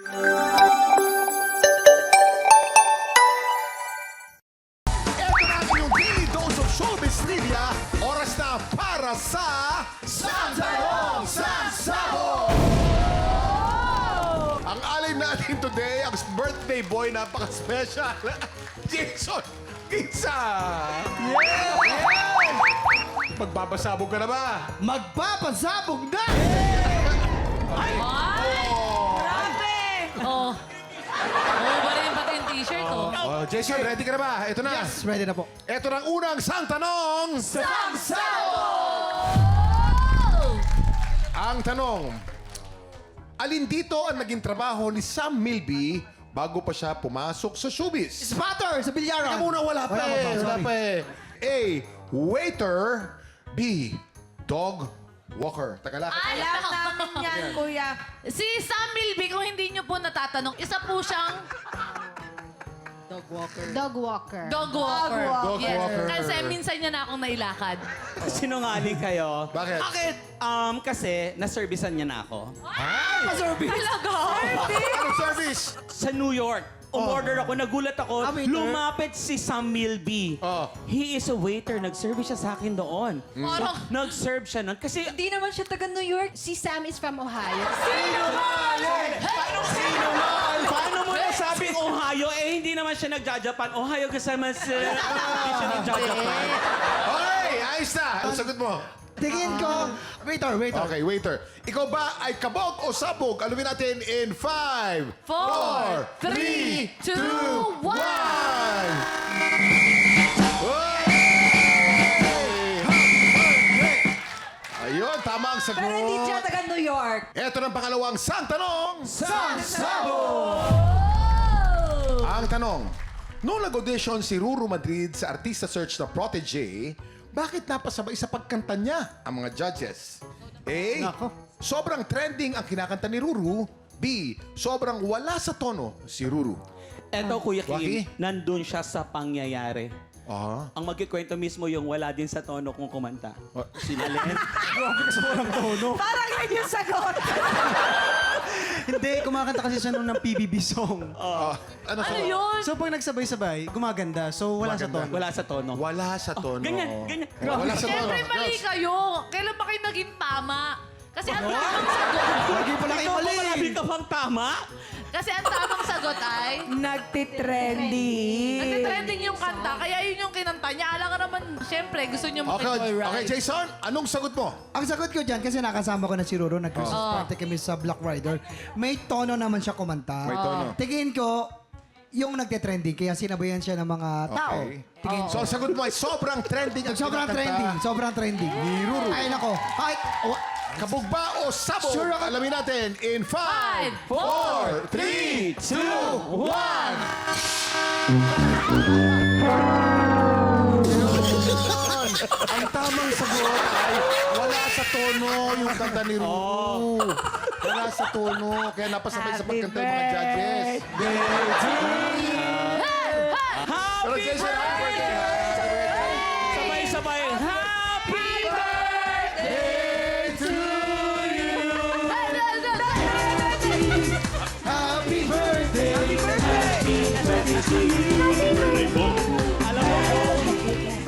Ito na ang inyong daily dose of showbiz trivia. Oras na para sa Santanong Sansabo! Ang alin natin today, ang birthday boy, napaka-special. Jason Pizza! Yeah! Magbabasabog ka na ba? Magpapasabog na! Grabe! Oh. Oh, bali yung pati yung t-shirt, oh. Oh, Jason, ready ka na ba? Ito na. Yes, ready na po. Ito na ang unang Santanong Sansabo! Ang tanong, alin dito ang naging trabaho ni Sam Milby bago pa siya pumasok sa showbiz? Spotter sa bilyaran. Teka muna, wala pa eh. Wala pa eh. A. Waiter. B. Dog walker. Teka lang. Alam namin yan, kuya. Si Sam Milby, kung hindi nyo po natatanong, isa po siyang Dog walker. dog walker. Dog Yes. walker. Kasi minsan niya na akong nailakad. Sinungaling kayo. Bakit? Kasi na-servicean niya na ako. Talaga? Anong service? Sa New York. Umorder ako, nagulat ako. waiter? Lumapit si Sam Milby. Oh. He is a waiter. Nag-service siya sa akin doon. Parang, Nag-serve siya nun. Kasi, Hindi naman siya taga New York. Si Sam is from Ohio. paano mo nasabing Ohio? Eh, hindi naman siya nagja-Japan. Ohio kasama sa... Hindi siya nagja-Japan. Okay, ayos na. Anong sagot mo? Tingin ko. Waiter. Okay, waiter. Ikaw ba ay kabog o sabog? Alumin natin in 5, 4, 3, 2, 1. Ayun, tama ang sagot. Pero hindi siya taga New York. Ito ng pangalawang Santanong Sansabo! Ang tanong, noong nag-audition si Ruru Madrid sa Artista Search na Protégé, bakit napasabay sa pagkanta niya ang mga judges? A. Nako. Sobrang trending ang kinakanta ni Ruru. B. Sobrang wala sa tono si Ruru. Eto, Kuya Waki? Kim, nandun siya sa pangyayari. Ah. Ang magkikwento mismo yung wala din sa tono kung kumanta. Sino? Parang yun yung sagot. Hindi, kumakanta kasi siya nung ng PBB song. Ano ano sagot? yun? So pag nagsabay-sabay, gumaganda. So wala sa tono. Wala sa tono. Wala sa tono. Ganyan. Wala sa tono. Siyempre, mali Girls. kayo. Kailan ba kayo naging tama? Kasi ang tamang sagot, Lagi pala kayo Ikaw mali. ba malapit ka bang tama? kasi ang tamang sagot ay, Nagtitrending. nagtitrending yung kanta, kaya yun yung kinanta niya. Alam ka naman, siyempre, gusto niyo Okay, makitoy-ride. okay, Jason, anong sagot mo? Ang sagot ko dyan, kasi nakasama ko na si Ruro, nag-Christmas party kami sa Black Rider. May tono naman siya kumanta. May tono. Tingin ko, yung nagte-trending, kaya sinabayan siya ng mga tao. Okay. Tingin So, ang sagot mo ay sobrang trending ang Sobrang kinakanta. trending. Ni Ruro. Ay, nako. Ay, Kabog ba o sabog? Sure ako. Alamin natin in 5, 4, 4, 3, 2, 1. Ang tamang sagot ay wala sa tono yung kanta ni Ruru. Wala sa tono. Kaya napasabay sa pagkanta yung mga judges. Pero Happy Jason, happy birthday! Sabay-sabay. Happy birthday to you. happy birthday! Alam mo,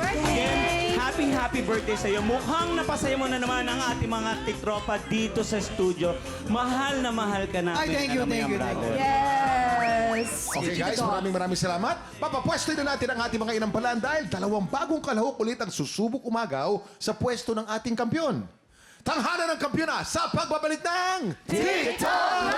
again, happy birthday sa'yo. Mukhang napasaya mo na naman ang ating mga tiktropa dito sa studio. Mahal na mahal ka namin. Ay, thank you, Alam mo thank yan, you, thank brother. Yes. Okay guys, maraming salamat. Papapwesto na natin ang ating mga inampalan dahil dalawang bagong kalahok ulit ang susubok umagaw sa pwesto ng ating kampyon. Tanghalan ng kampyona sa pagbabalik ng TikTok!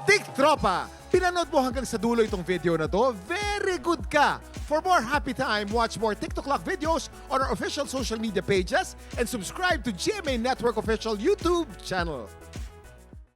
TikTropa, pinanood mo hanggang sa dulo itong video na to? Very good ka! For more happy time, watch more TikTok Clock videos on our official social media pages and subscribe to GMA Network official YouTube channel.